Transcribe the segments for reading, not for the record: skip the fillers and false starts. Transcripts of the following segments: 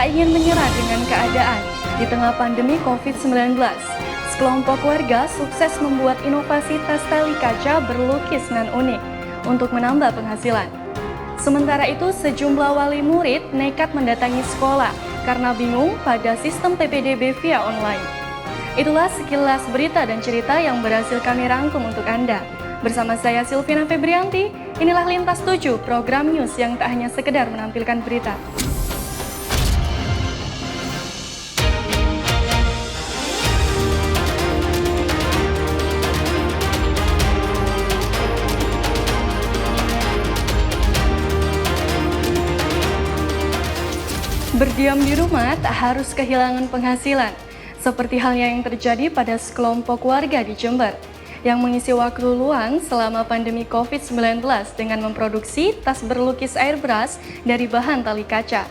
Tak ingin menyerah dengan keadaan, di tengah pandemi COVID-19, sekelompok warga sukses membuat inovasi tas tali kaca berlukis nan unik untuk menambah penghasilan. Sementara itu, sejumlah wali murid nekat mendatangi sekolah karena bingung pada sistem PPDB via online. Itulah sekilas berita dan cerita yang berhasil kami rangkum untuk Anda. Bersama saya Silvina Febrianti, inilah Lintas 7, program news yang tak hanya sekedar menampilkan berita. Berdiam di rumah tak harus kehilangan penghasilan, seperti halnya yang terjadi pada sekelompok warga di Jember yang mengisi waktu luang selama pandemi COVID-19 dengan memproduksi tas berlukis airbrush dari bahan tali kaca.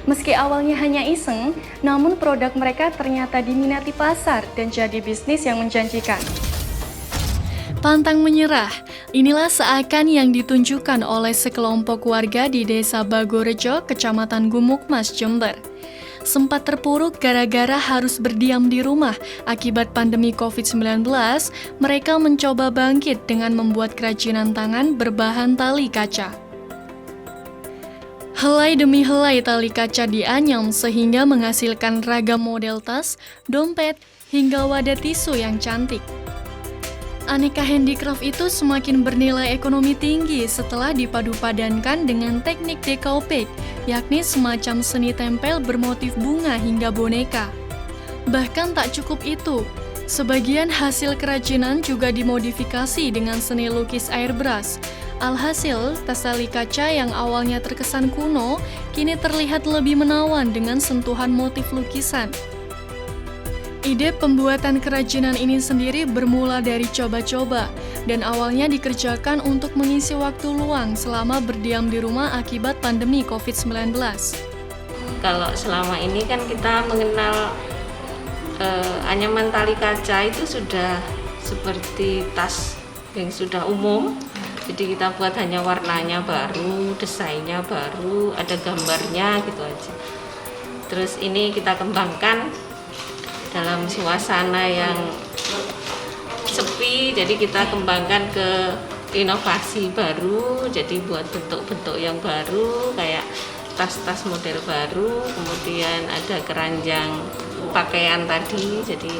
Meski awalnya hanya iseng, namun produk mereka ternyata diminati pasar dan jadi bisnis yang menjanjikan. Pantang menyerah, inilah seakan yang ditunjukkan oleh sekelompok warga di Desa Bagorejo, Kecamatan Gumukmas, Jember. Sempat terpuruk gara-gara harus berdiam di rumah akibat pandemi COVID-19, mereka mencoba bangkit dengan membuat kerajinan tangan berbahan tali kaca. Helai demi helai tali kaca dianyam sehingga menghasilkan ragam model tas, dompet, hingga wadah tisu yang cantik. Aneka handicraft itu semakin bernilai ekonomi tinggi setelah dipadu-padankan dengan teknik decouplage, yakni semacam seni tempel bermotif bunga hingga boneka. Bahkan tak cukup itu, sebagian hasil kerajinan juga dimodifikasi dengan seni lukis airbrush. Alhasil, tas tali kaca yang awalnya terkesan kuno, kini terlihat lebih menawan dengan sentuhan motif lukisan. Ide pembuatan kerajinan ini sendiri bermula dari coba-coba dan awalnya dikerjakan untuk mengisi waktu luang selama berdiam di rumah akibat pandemi COVID-19. Kalau selama ini kan kita mengenal anyaman tali kaca itu sudah seperti tas yang sudah umum. Jadi kita buat hanya warnanya baru, desainnya baru, ada gambarnya gitu aja. Terus ini kita kembangkan dalam suasana yang sepi, jadi kita kembangkan ke inovasi baru, jadi buat bentuk-bentuk yang baru, kayak tas-tas model baru, kemudian ada keranjang pakaian tadi, jadi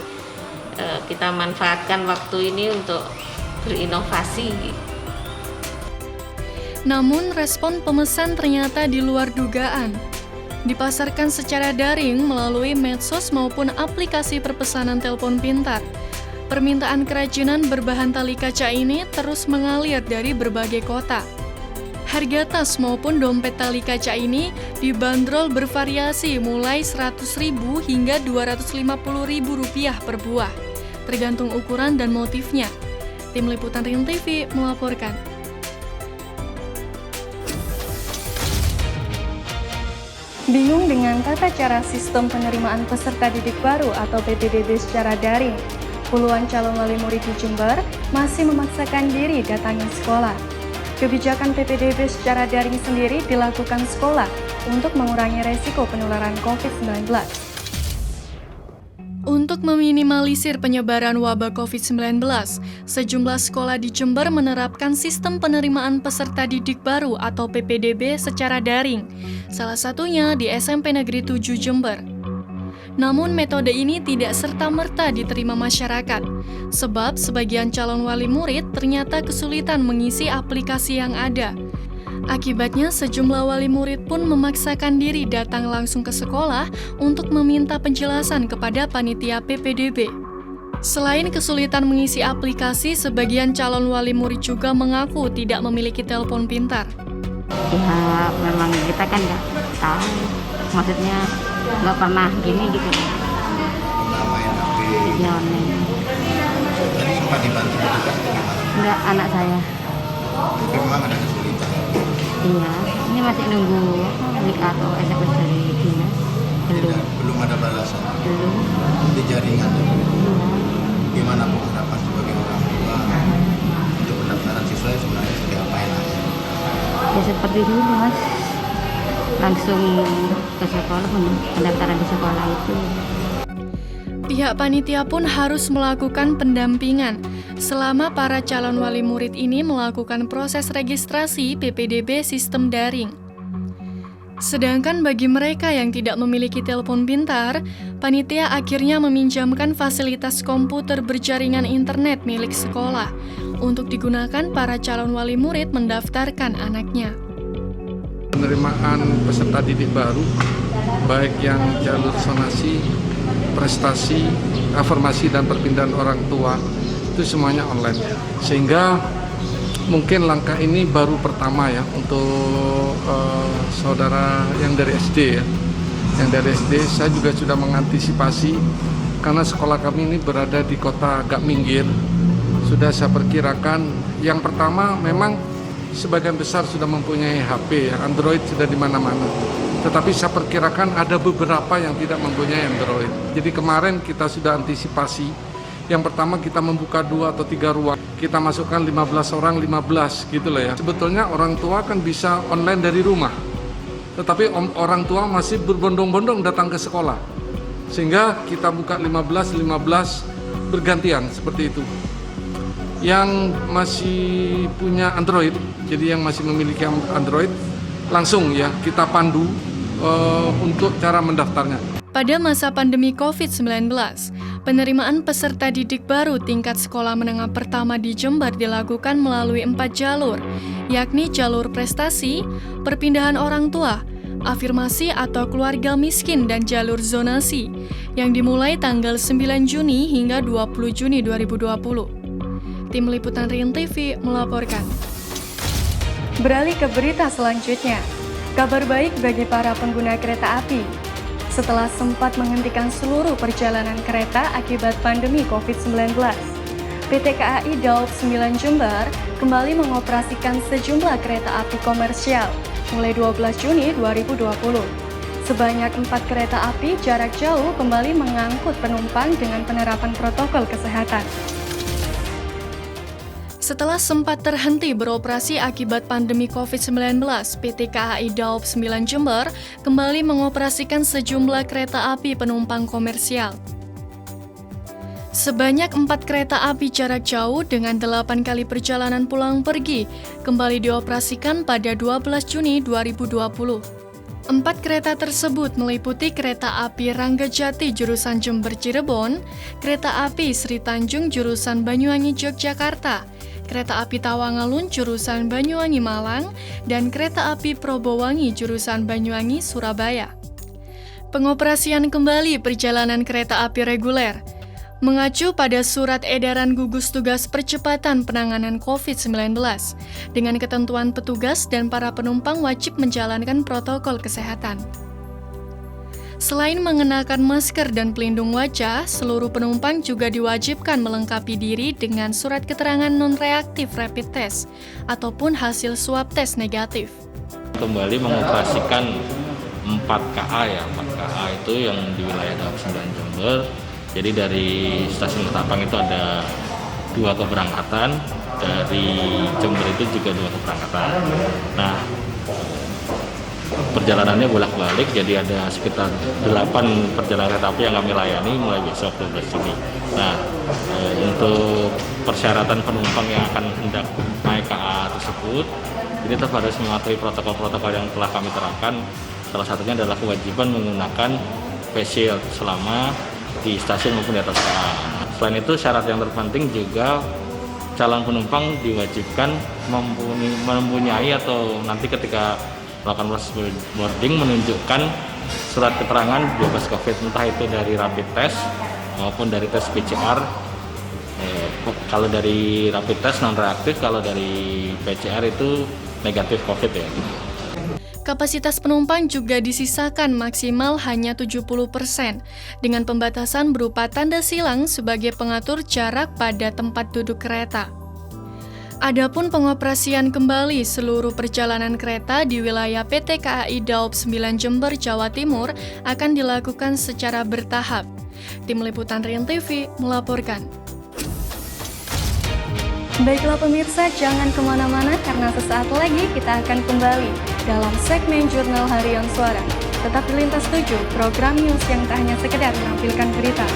kita manfaatkan waktu ini untuk berinovasi. Namun respon pemesan ternyata di luar dugaan. Dipasarkan secara daring melalui medsos maupun aplikasi perpesanan telepon pintar. Permintaan kerajinan berbahan tali kaca ini terus mengalir dari berbagai kota. Harga tas maupun dompet tali kaca ini dibanderol bervariasi mulai Rp100.000 hingga Rp250.000 per buah, tergantung ukuran dan motifnya. Tim Liputan Rin TV melaporkan. Bingung dengan tata cara sistem penerimaan peserta didik baru atau PPDB secara daring? Puluhan calon wali murid di Jember masih memaksakan diri datangi sekolah. Kebijakan PPDB secara daring sendiri dilakukan sekolah untuk mengurangi resiko penularan COVID-19. Untuk meminimalisir penyebaran wabah COVID-19, sejumlah sekolah di Jember menerapkan sistem penerimaan peserta didik baru atau PPDB secara daring, salah satunya di SMP Negeri 7 Jember. Namun metode ini tidak serta-merta diterima masyarakat, sebab sebagian calon wali murid ternyata kesulitan mengisi aplikasi yang ada. Akibatnya, sejumlah wali murid pun memaksakan diri datang langsung ke sekolah untuk meminta penjelasan kepada panitia PPDB. Selain kesulitan mengisi aplikasi, sebagian calon wali murid juga mengaku tidak memiliki telepon pintar. Ya, memang kita kan nggak tahu, maksudnya nggak pernah gini gitu. Main HP. Ya, Tadi sempat dibantu juga. enggak, anak saya. Tapi memang ada kesulitan. Iya, ini masih nunggu WA atau SMS dari dinas. Belum ada balasan. Belum. Di jaringan. Iya. Gimana Bu harapan sebagai orang tua untuk pendaftaran siswa sebenarnya seperti apa enaknya? Ya seperti dulu, Mas. langsung ke sekolah, pendaftaran di sekolah itu. Pihak panitia pun harus melakukan pendampingan selama para calon wali murid ini melakukan proses registrasi PPDB sistem daring. Sedangkan bagi mereka yang tidak memiliki telepon pintar, panitia akhirnya meminjamkan fasilitas komputer berjaringan internet milik sekolah untuk digunakan para calon wali murid mendaftarkan anaknya. Penerimaan peserta didik baru, baik yang jalur zonasi, prestasi, afirmasi, dan perpindahan orang tua, itu semuanya online. Sehingga mungkin langkah ini baru pertama ya untuk saudara yang dari SD ya. Yang dari SD saya juga sudah mengantisipasi karena sekolah kami ini berada di kota agak minggir. Sudah saya perkirakan yang pertama memang sebagian besar sudah mempunyai HP ya, Android sudah di mana-mana. Tetapi saya perkirakan ada beberapa yang tidak mempunyai Android. Jadi kemarin kita sudah antisipasi. Yang pertama kita membuka 2 atau 3 ruang. Kita masukkan 15 orang, 15 gitu loh ya. Sebetulnya orang tua kan bisa online dari rumah. Tetapi orang tua masih berbondong-bondong datang ke sekolah. Sehingga kita buka 15 bergantian seperti itu. Yang masih punya Android, jadi yang masih memiliki Android, langsung ya kita pandu untuk cara mendaftarnya. Pada masa pandemi COVID-19, penerimaan peserta didik baru tingkat sekolah menengah pertama di Jember dilakukan melalui 4 jalur, yakni jalur prestasi, perpindahan orang tua, afirmasi atau keluarga miskin, dan jalur zonasi, yang dimulai tanggal 9 Juni hingga 20 Juni 2020. Tim Liputan Rian TV melaporkan. Beralih ke berita selanjutnya. Kabar baik bagi para pengguna kereta api. Setelah sempat menghentikan seluruh perjalanan kereta akibat pandemi COVID-19, PT KAI Daob 9 Jember kembali mengoperasikan sejumlah kereta api komersial mulai 12 Juni 2020. Sebanyak 4 kereta api jarak jauh kembali mengangkut penumpang dengan penerapan protokol kesehatan. Setelah sempat terhenti beroperasi akibat pandemi COVID-19, PT KAI Daob 9 Jember kembali mengoperasikan sejumlah kereta api penumpang komersial. Sebanyak 4 kereta api jarak jauh dengan 8 kali perjalanan pulang pergi kembali dioperasikan pada 12 Juni 2020. 4 kereta tersebut meliputi kereta api Ranggajati jurusan Jember Cirebon, kereta api Sri Tanjung jurusan Banyuwangi Yogyakarta, kereta api Tawangalun jurusan Banyuwangi Malang, dan kereta api Probowangi jurusan Banyuwangi Surabaya. Pengoperasian kembali perjalanan kereta api reguler mengacu pada Surat Edaran Gugus Tugas Percepatan Penanganan COVID-19 dengan ketentuan petugas dan para penumpang wajib menjalankan protokol kesehatan. Selain mengenakan masker dan pelindung wajah, seluruh penumpang juga diwajibkan melengkapi diri dengan surat keterangan non-reaktif rapid test ataupun hasil swab test negatif. Kembali mengoperasikan 4 KA ya, 4 KA itu yang di wilayah Daob 9 Jember. Jadi dari stasiun Ketapang itu ada 2 keberangkatan, dari Jember itu juga 2 keberangkatan. Nah, perjalanannya bolak-balik, jadi ada sekitar 8 perjalanan kereta api yang kami layani mulai besok 12 Juni. Nah, untuk persyaratan penumpang yang akan hendak naik KA tersebut, ini tetap harus mematuhi protokol-protokol yang telah kami terapkan. Salah satunya adalah kewajiban menggunakan face shield selama di stasiun maupun di atas KA. Selain itu, syarat yang terpenting juga calon penumpang diwajibkan mempunyai atau nanti ketika melakukan proses boarding menunjukkan surat keterangan bebas COVID, entah itu dari rapid test maupun dari tes PCR. Kalau dari rapid test non reaktif, kalau dari PCR itu negatif COVID ya. Kapasitas penumpang juga disisakan maksimal hanya 70% dengan pembatasan berupa tanda silang sebagai pengatur jarak pada tempat duduk kereta. Adapun pengoperasian kembali seluruh perjalanan kereta di wilayah PT KAI Daob 9 Jember, Jawa Timur akan dilakukan secara bertahap. Tim Liputan Rian TV melaporkan. Baiklah pemirsa, jangan kemana-mana karena sesaat lagi kita akan kembali dalam segmen Jurnal Harian Suara. Tetap di Lintas 7, program news yang tak hanya sekedar menampilkan berita.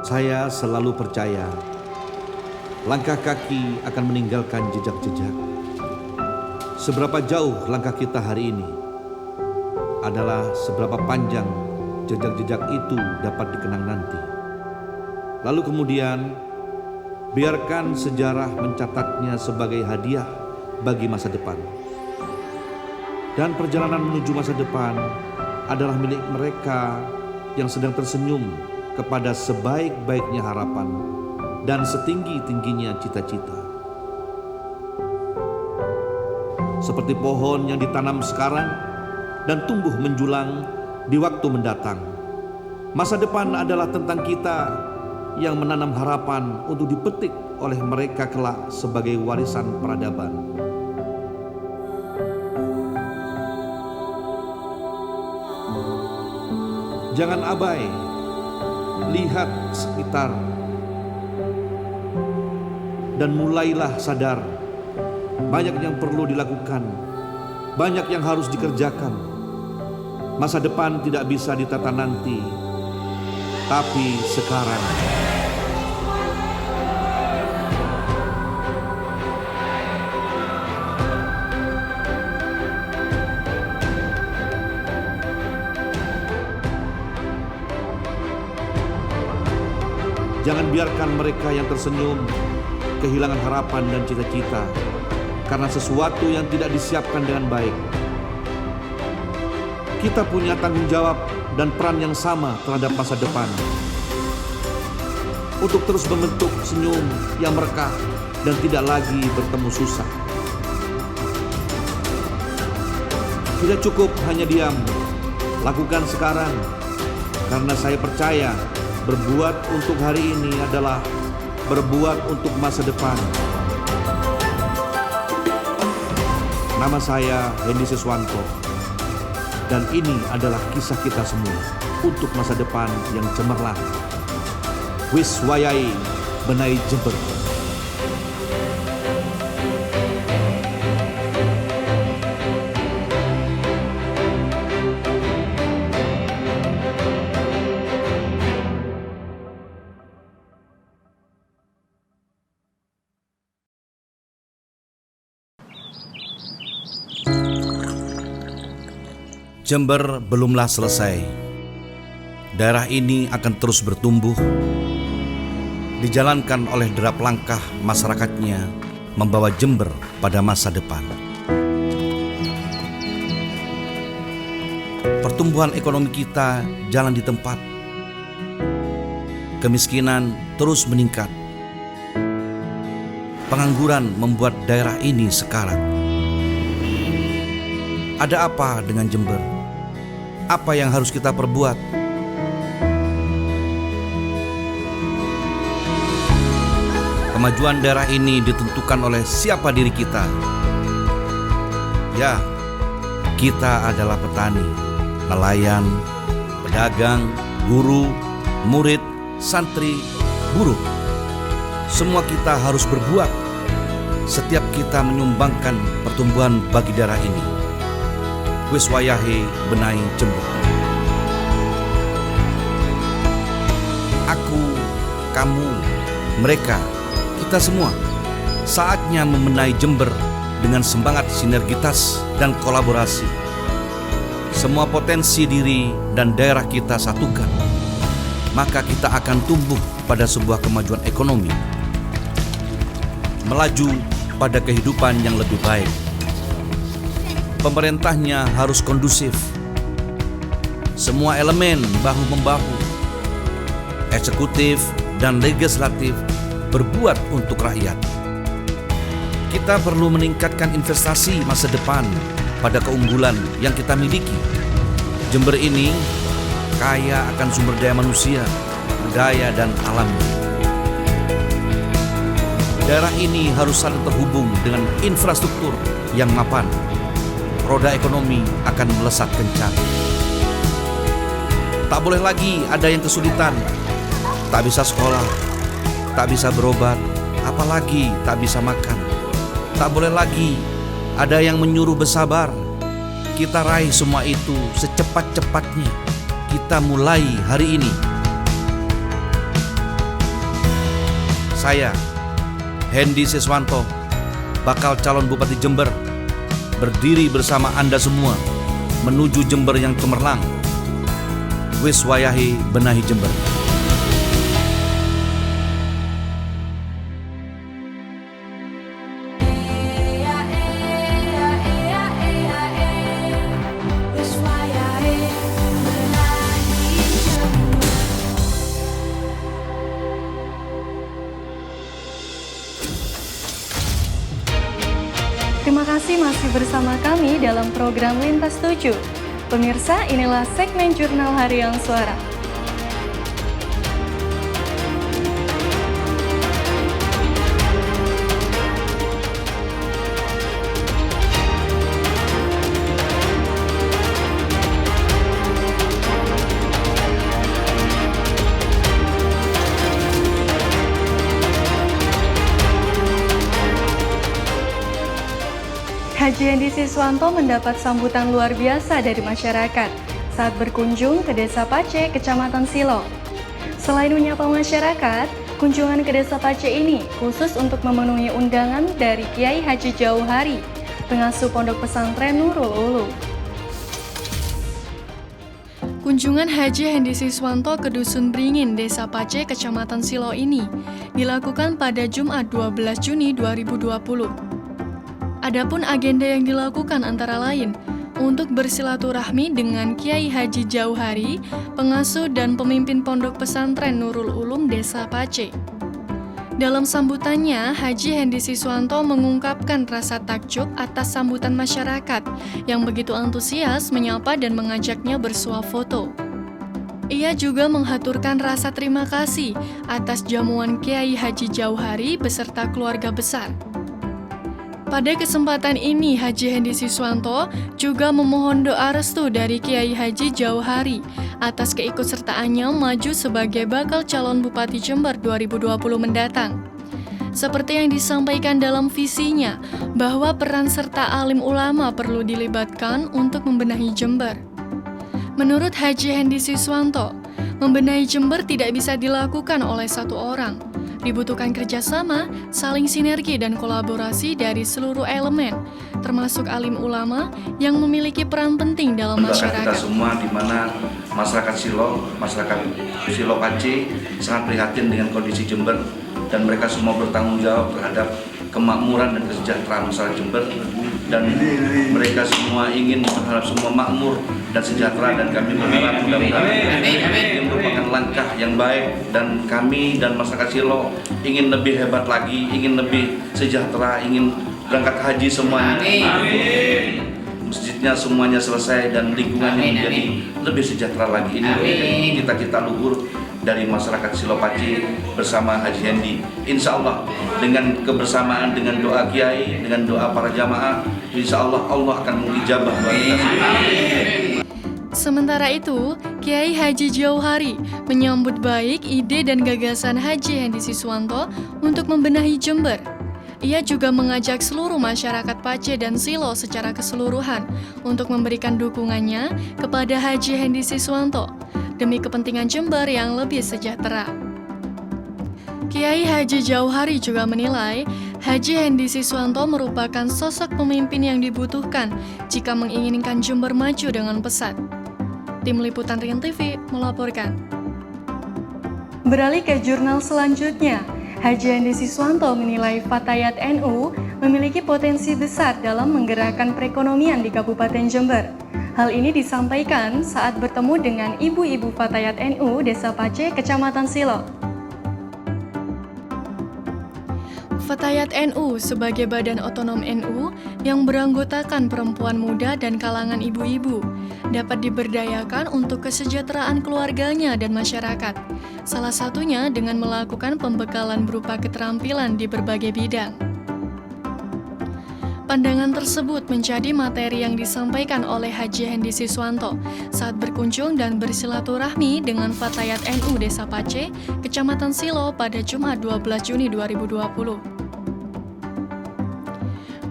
Saya selalu percaya langkah kaki akan meninggalkan jejak-jejak. Seberapa jauh langkah kita hari ini adalah seberapa panjang jejak-jejak itu dapat dikenang nanti. Lalu kemudian biarkan sejarah mencatatnya sebagai hadiah bagi masa depan. Dan perjalanan menuju masa depan adalah milik mereka yang sedang tersenyum kepada sebaik-baiknya harapan dan setinggi-tingginya cita-cita. Seperti pohon yang ditanam sekarang dan tumbuh menjulang di waktu mendatang. Masa depan adalah tentang kita yang menanam harapan untuk dipetik oleh mereka kelak sebagai warisan peradaban. Jangan abai, lihat sekitar dan mulailah sadar. Banyak yang perlu dilakukan, banyak yang harus dikerjakan. Masa depan tidak bisa ditata nanti, tapi sekarang. Jangan biarkan mereka yang tersenyum kehilangan harapan dan cita-cita karena sesuatu yang tidak disiapkan dengan baik. Kita punya tanggung jawab dan peran yang sama terhadap masa depan untuk terus membentuk senyum yang merekah dan tidak lagi bertemu susah. Tidak cukup hanya diam, lakukan sekarang, karena saya percaya berbuat untuk hari ini adalah berbuat untuk masa depan. Nama saya Hendy Siswanto, dan ini adalah kisah kita semua untuk masa depan yang cemerlang. Wis wayahe benahi Jember. Jember belumlah selesai. Daerah ini akan terus bertumbuh, dijalankan oleh derap langkah masyarakatnya membawa Jember pada masa depan. Pertumbuhan ekonomi kita jalan di tempat. Kemiskinan terus meningkat. Pengangguran membuat daerah ini sekarat. Ada apa dengan Jember? Apa yang harus kita perbuat? Kemajuan daerah ini ditentukan oleh siapa diri kita. Ya, kita adalah petani, nelayan, pedagang, guru, murid, santri, buruh. Semua kita harus berbuat. Setiap kita menyumbangkan pertumbuhan bagi daerah ini. Wis wayahe benahi Jember. Aku, kamu, mereka, kita semua saatnya membenahi Jember dengan semangat sinergitas dan kolaborasi. Semua potensi diri dan daerah kita satukan, maka kita akan tumbuh pada sebuah kemajuan ekonomi, melaju pada kehidupan yang lebih baik. Pemerintahnya harus kondusif. Semua elemen bahu-membahu. Eksekutif dan legislatif berbuat untuk rakyat. Kita perlu meningkatkan investasi masa depan pada keunggulan yang kita miliki. Jember ini kaya akan sumber daya manusia, budaya dan alamnya. daerah ini harus saling terhubung dengan infrastruktur yang mapan. Roda ekonomi akan melesat kencang. Tak boleh lagi ada yang kesulitan, tak bisa sekolah, tak bisa berobat, apalagi tak bisa makan. Tak boleh lagi ada yang menyuruh bersabar. Kita raih semua itu secepat-cepatnya. Kita mulai hari ini. Saya, Hendy Siswanto, bakal calon Bupati Jember, berdiri bersama Anda semua menuju Jember yang cemerlang. Wis wayahe benahi Jember. Terima kasih masih bersama kami dalam program Lintas 7. Pemirsa, inilah segmen Jurnal Harian Suara. Haji Hendy Siswanto mendapat sambutan luar biasa dari masyarakat saat berkunjung ke Desa Pace, Kecamatan Silo. Selain menyapa masyarakat, kunjungan ke Desa Pace ini khusus untuk memenuhi undangan dari Kiai Haji Jauhari, pengasuh Pondok Pesantren Nurul Ulum. Kunjungan Haji Hendy Siswanto ke Dusun Beringin, Desa Pace, Kecamatan Silo ini dilakukan pada Jumat 12 Juni 2020. Adapun agenda yang dilakukan antara lain untuk bersilaturahmi dengan Kiai Haji Jauhari, pengasuh dan pemimpin Pondok Pesantren Nurul Ulum Desa Pace. Dalam sambutannya, Haji Hendy Siswanto mengungkapkan rasa takjub atas sambutan masyarakat yang begitu antusias menyapa dan mengajaknya bersuah foto. Ia juga menghaturkan rasa terima kasih atas jamuan Kiai Haji Jauhari beserta keluarga besar. Pada kesempatan ini, Haji Hendy Siswanto juga memohon doa restu dari Kiai Haji Jauhari atas keikutsertaannya maju sebagai bakal calon Bupati Jember 2020 mendatang. Seperti yang disampaikan dalam visinya, bahwa peran serta alim ulama perlu dilibatkan untuk membenahi Jember. Menurut Haji Hendy Siswanto, membenahi Jember tidak bisa dilakukan oleh satu orang. Dibutuhkan kerjasama, saling sinergi dan kolaborasi dari seluruh elemen, termasuk alim ulama yang memiliki peran penting dalam masyarakat. Kita semua di mana masyarakat Silo Pace sangat prihatin dengan kondisi Jember dan mereka semua bertanggung jawab terhadap kemakmuran dan kesejahteraan masyarakat Jember, dan mereka semua ingin berharap semua makmur dan sejahtera, dan kami berharap mudah-mudahan ini merupakan langkah yang baik, dan kami dan masyarakat Silo ingin lebih hebat lagi, ingin lebih sejahtera, ingin berangkat haji semuanya. Masjidnya semuanya selesai dan lingkungannya menjadi lebih sejahtera lagi. Ini cita-cita luhur dari masyarakat Silo Pace bersama Haji Hendy. Insya Allah dengan kebersamaan, dengan doa kiai, dengan doa para jamaah, insya Allah Allah akan mengijabah doa kita semua. Sementara itu, Kiai Haji Jauhari menyambut baik ide dan gagasan Haji Hendy Siswanto untuk membenahi Jember. Ia juga mengajak seluruh masyarakat Pace dan Silo secara keseluruhan untuk memberikan dukungannya kepada Haji Hendy Siswanto demi kepentingan Jember yang lebih sejahtera. Kiai Haji Jauhari juga menilai Haji Hendy Siswanto merupakan sosok pemimpin yang dibutuhkan jika menginginkan Jember maju dengan pesat. Tim Liputan Rian TV melaporkan. Beralih ke jurnal selanjutnya, Haji Hendy Siswanto menilai Fatayat NU memiliki potensi besar dalam menggerakkan perekonomian di Kabupaten Jember. Hal ini disampaikan saat bertemu dengan ibu-ibu Fatayat NU Desa Pace, Kecamatan Silo. Fatayat NU sebagai badan otonom NU yang beranggotakan perempuan muda dan kalangan ibu-ibu dapat diberdayakan untuk kesejahteraan keluarganya dan masyarakat. Salah satunya dengan melakukan pembekalan berupa keterampilan di berbagai bidang. Pandangan tersebut menjadi materi yang disampaikan oleh Haji Hendy Siswanto saat berkunjung dan bersilaturahmi dengan Fatayat NU Desa Pace, Kecamatan Silo pada Jumat 12 Juni 2020.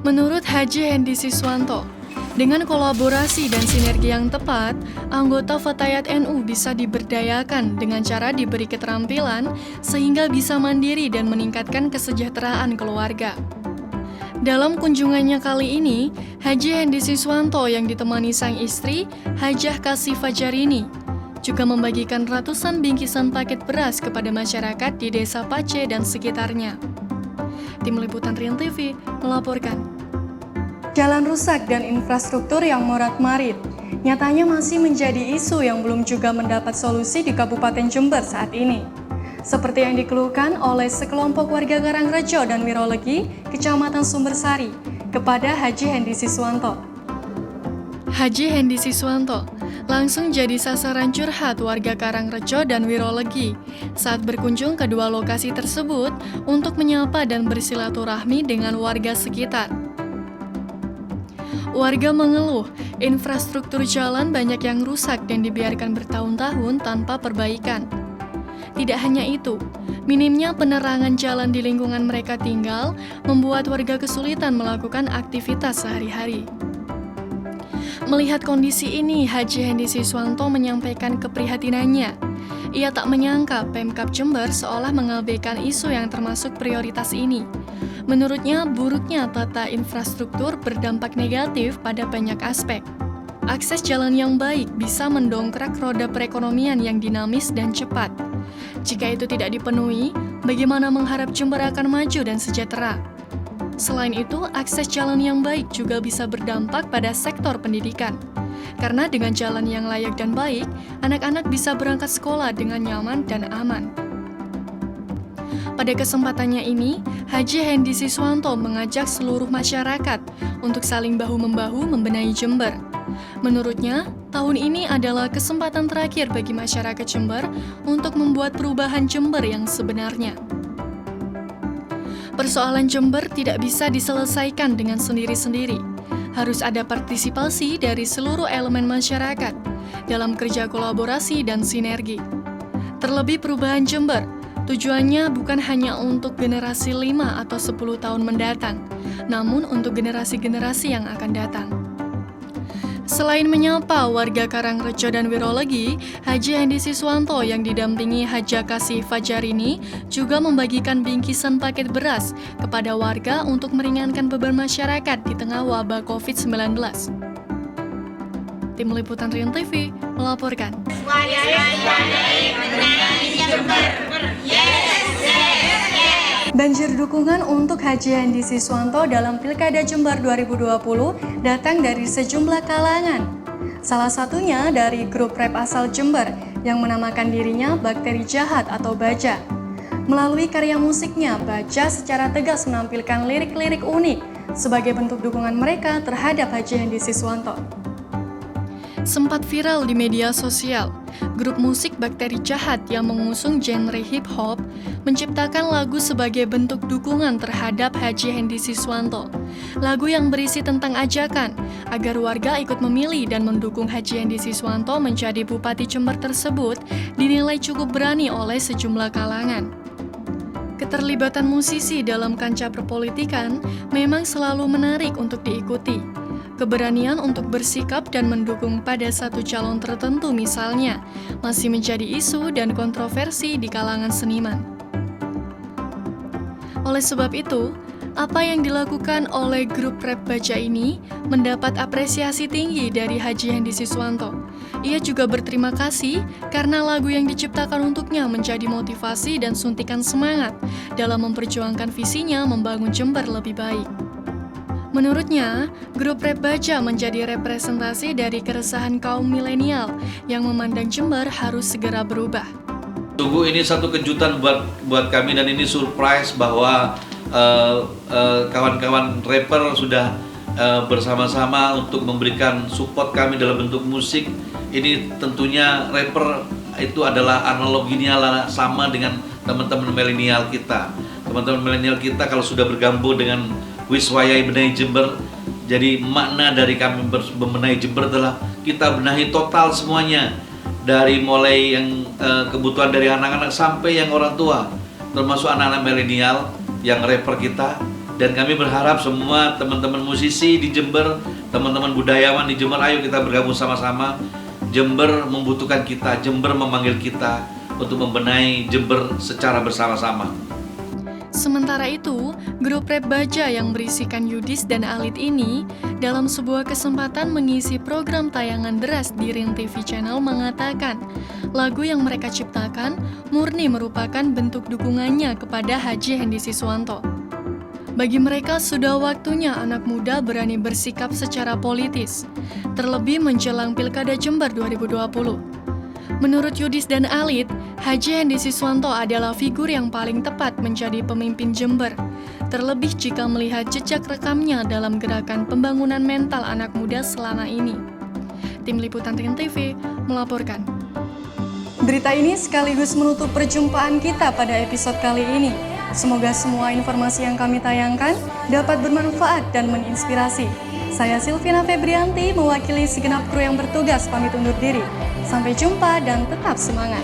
Menurut Haji Hendy Siswanto, dengan kolaborasi dan sinergi yang tepat, anggota Fatayat NU bisa diberdayakan dengan cara diberi keterampilan sehingga bisa mandiri dan meningkatkan kesejahteraan keluarga. Dalam kunjungannya kali ini, Haji Hendy Siswanto yang ditemani sang istri, Hajah Kasih Fajarini, juga membagikan ratusan bingkisan paket beras kepada masyarakat di Desa Pace dan sekitarnya. Tim Liputan Rian TV melaporkan. Jalan rusak dan infrastruktur yang morat-marit nyatanya masih menjadi isu yang belum juga mendapat solusi di Kabupaten Jember saat ini. Seperti yang dikeluhkan oleh sekelompok warga Karangrejo dan Wirolegi, Kecamatan Sumbersari, kepada Haji Hendy Siswanto. Haji Hendy Siswanto langsung jadi sasaran curhat warga Karangrejo dan Wirolegi saat berkunjung ke dua lokasi tersebut untuk menyapa dan bersilaturahmi dengan warga sekitar. Warga mengeluh, infrastruktur jalan banyak yang rusak dan dibiarkan bertahun-tahun tanpa perbaikan. Tidak hanya itu, minimnya penerangan jalan di lingkungan mereka tinggal membuat warga kesulitan melakukan aktivitas sehari-hari. Melihat kondisi ini, Haji Hendy Siswanto menyampaikan keprihatinannya. Ia tak menyangka Pemkab Jember seolah mengabaikan isu yang termasuk prioritas ini. Menurutnya, buruknya tata infrastruktur berdampak negatif pada banyak aspek. Akses jalan yang baik bisa mendongkrak roda perekonomian yang dinamis dan cepat. Jika itu tidak dipenuhi, bagaimana mengharap Jember akan maju dan sejahtera? Selain itu, akses jalan yang baik juga bisa berdampak pada sektor pendidikan. Karena dengan jalan yang layak dan baik, anak-anak bisa berangkat sekolah dengan nyaman dan aman. Pada kesempatannya ini, Haji Hendy Siswanto mengajak seluruh masyarakat untuk saling bahu-membahu membenahi Jember. Menurutnya, tahun ini adalah kesempatan terakhir bagi masyarakat Jember untuk membuat perubahan Jember yang sebenarnya. Persoalan Jember tidak bisa diselesaikan dengan sendiri-sendiri. Harus ada partisipasi dari seluruh elemen masyarakat dalam kerja kolaborasi dan sinergi. Terlebih perubahan Jember, tujuannya bukan hanya untuk generasi 5 atau 10 tahun mendatang, namun untuk generasi-generasi yang akan datang. Selain menyapa warga Karangrejo dan Wirolegi, Haji Hendy Siswanto yang didampingi Hajah Kasih Fajarini juga membagikan bingkisan paket beras kepada warga untuk meringankan beban masyarakat di tengah wabah COVID-19. Tim Liputan Rian TV melaporkan. Banjir dukungan untuk Haji Hendy Siswanto dalam Pilkada Jember 2020 datang dari sejumlah kalangan. Salah satunya dari grup rap asal Jember yang menamakan dirinya Bakteri Jahat atau Baja. Melalui karya musiknya, Baja secara tegas menampilkan lirik-lirik unik sebagai bentuk dukungan mereka terhadap Haji Hendy Siswanto. Sempat viral di media sosial, grup musik Bakteri Jahat yang mengusung genre hip-hop menciptakan lagu sebagai bentuk dukungan terhadap Haji Hendy Siswanto. Lagu yang berisi tentang ajakan agar warga ikut memilih dan mendukung Haji Hendy Siswanto menjadi Bupati Jember tersebut dinilai cukup berani oleh sejumlah kalangan. Keterlibatan musisi dalam kancah perpolitikan memang selalu menarik untuk diikuti. Keberanian untuk bersikap dan mendukung pada satu calon tertentu misalnya masih menjadi isu dan kontroversi di kalangan seniman. Oleh sebab itu, apa yang dilakukan oleh grup rap Baja ini mendapat apresiasi tinggi dari Haji Hendy Siswanto. Ia juga berterima kasih karena lagu yang diciptakan untuknya menjadi motivasi dan suntikan semangat dalam memperjuangkan visinya membangun Jember lebih baik. Menurutnya, grup rap Baja menjadi representasi dari keresahan kaum milenial yang memandang Jember harus segera berubah. Sungguh ini satu kejutan buat kami dan ini surprise bahwa kawan-kawan rapper sudah bersama-sama untuk memberikan support kami dalam bentuk musik. Ini tentunya rapper itu adalah analoginya sama dengan teman-teman milenial kita. Teman-teman milenial kita kalau sudah bergabung dengan Wiswayai Benahi Jember, jadi makna dari kami membenahi Jember adalah kita benahi total semuanya, dari mulai yang kebutuhan dari anak-anak sampai yang orang tua, termasuk anak-anak milenial yang rapper kita. Dan kami berharap semua teman-teman musisi di Jember, teman-teman budayawan di Jember, ayo kita bergabung sama-sama. Jember membutuhkan kita, Jember memanggil kita untuk membenahi Jember secara bersama-sama. Sementara itu, grup rap Baja yang berisikan Yudis dan Alit ini dalam sebuah kesempatan mengisi program tayangan deras di Rin TV Channel mengatakan lagu yang mereka ciptakan murni merupakan bentuk dukungannya kepada Haji Hendy Siswanto. Bagi mereka sudah waktunya anak muda berani bersikap secara politis, terlebih menjelang Pilkada Jember 2020. Menurut Yudis dan Alit, Haji Hendy Siswanto adalah figur yang paling tepat menjadi pemimpin Jember, terlebih jika melihat jejak rekamnya dalam gerakan pembangunan mental anak muda selama ini. Tim Liputan Rin TV melaporkan. Berita ini sekaligus menutup perjumpaan kita pada episode kali ini. Semoga semua informasi yang kami tayangkan dapat bermanfaat dan menginspirasi. Saya Silvina Febrianti mewakili segenap kru yang bertugas pamit undur diri. Sampai jumpa dan tetap semangat.